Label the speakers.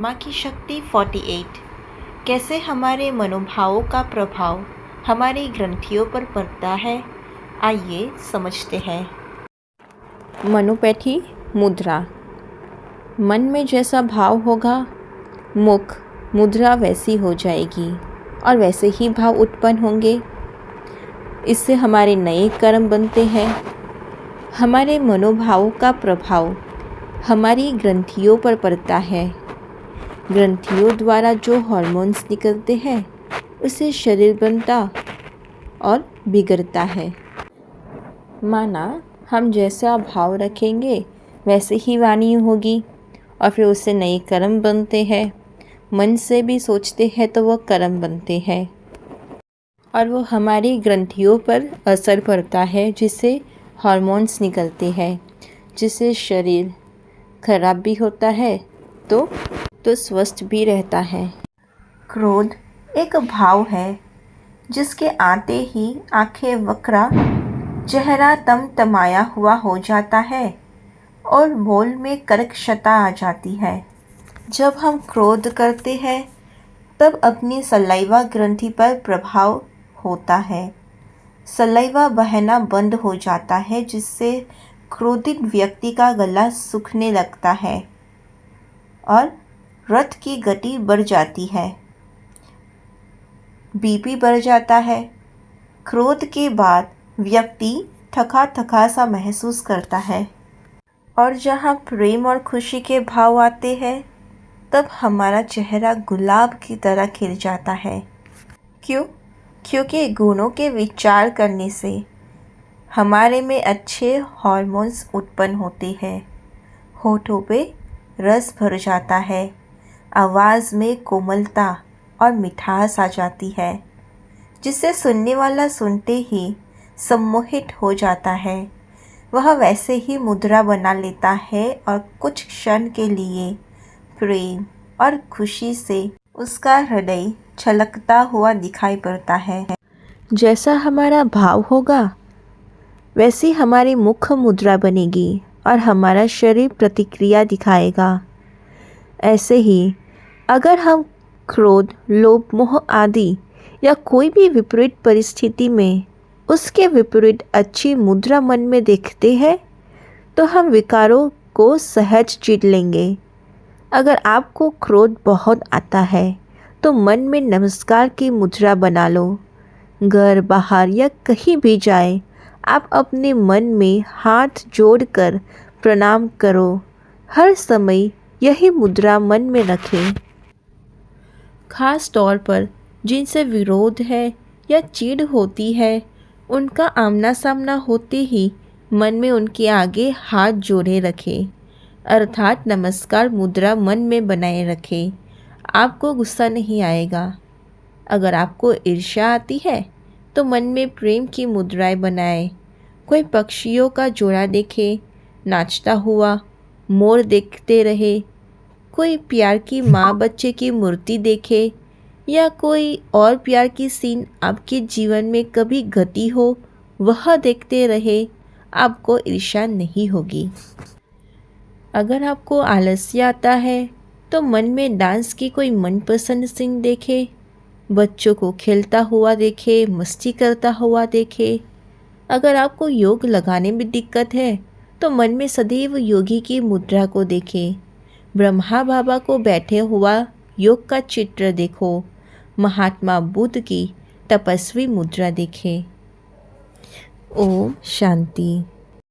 Speaker 1: आत्मा की शक्ति 48 कैसे हमारे मनोभावों का प्रभाव हमारी ग्रंथियों पर पड़ता है, आइए समझते हैं।
Speaker 2: मनोपैथी मुद्रा। मन में जैसा भाव होगा, मुख मुद्रा वैसी हो जाएगी और वैसे ही भाव उत्पन्न होंगे। इससे हमारे नए कर्म बनते हैं। हमारे मनोभावों का प्रभाव हमारी ग्रंथियों पर पड़ता है। ग्रंथियों द्वारा जो हार्मोन्स निकलते हैं उससे शरीर बनता और बिगड़ता है। माना हम जैसा भाव रखेंगे वैसे ही वाणी होगी और फिर उससे नए कर्म बनते हैं। मन से भी सोचते हैं तो वह कर्म बनते हैं और वो हमारी ग्रंथियों पर असर पड़ता है, जिससे हार्मोन्स निकलते हैं, जिससे शरीर खराब भी होता है तो स्वस्थ भी रहता है।
Speaker 1: क्रोध एक भाव है जिसके आते ही आंखें वक्रा, चेहरा तमतमाया हुआ हो जाता है और बोल में कर्कशता आ जाती है। जब हम क्रोध करते हैं तब अपनी सलाइवा ग्रंथि पर प्रभाव होता है। सलाइवा बहना बंद हो जाता है, जिससे क्रोधित व्यक्ति का गला सूखने लगता है और रक्त की गति बढ़ जाती है, बीपी बढ़ जाता है। क्रोध के बाद व्यक्ति थका थका सा महसूस करता है और जहाँ प्रेम और खुशी के भाव आते हैं तब हमारा चेहरा गुलाब की तरह खिल जाता है। क्यों? क्योंकि गुणों के विचार करने से हमारे में अच्छे हार्मोन्स उत्पन्न होते हैं। होठों पे रस भर जाता है, आवाज़ में कोमलता और मिठास आ जाती है, जिससे सुनने वाला सुनते ही सम्मोहित हो जाता है। वह वैसे ही मुद्रा बना लेता है और कुछ क्षण के लिए प्रेम और खुशी से उसका हृदय छलकता हुआ दिखाई पड़ता है।
Speaker 2: जैसा हमारा भाव होगा वैसी हमारी मुख मुद्रा बनेगी और हमारा शरीर प्रतिक्रिया दिखाएगा। ऐसे ही अगर हम क्रोध, लोभ, मोह आदि या कोई भी विपरीत परिस्थिति में उसके विपरीत अच्छी मुद्रा मन में देखते हैं तो हम विकारों को सहज जीत लेंगे। अगर आपको क्रोध बहुत आता है तो मन में नमस्कार की मुद्रा बना लो। घर, बाहर या कहीं भी जाए, आप अपने मन में हाथ जोड़कर प्रणाम करो। हर समय यही मुद्रा मन में रखें। खास तौर पर जिनसे विरोध है या चिढ़ होती है, उनका आमना सामना होते ही मन में उनके आगे हाथ जोड़े रखें, अर्थात नमस्कार मुद्रा मन में बनाए रखें। आपको गुस्सा नहीं आएगा। अगर आपको ईर्ष्या आती है तो मन में प्रेम की मुद्राएं बनाएं। कोई पक्षियों का जोड़ा देखे नाचता हुआ, मोर देखते रहे, कोई प्यार की माँ बच्चे की मूर्ति देखे या कोई और प्यार की सीन आपके जीवन में कभी घटी हो, वह देखते रहे, आपको ईर्ष्या नहीं होगी। अगर आपको आलस्य आता है तो मन में डांस की कोई मनपसंद सीन देखे, बच्चों को खेलता हुआ देखे, मस्ती करता हुआ देखे। अगर आपको योग लगाने में दिक्कत है तो मन में सदैव योगी की मुद्रा को देखें। ब्रह्मा बाबा को बैठे हुआ योग का चित्र देखो। महात्मा बुद्ध की तपस्वी मुद्रा देखें। ओम शांति।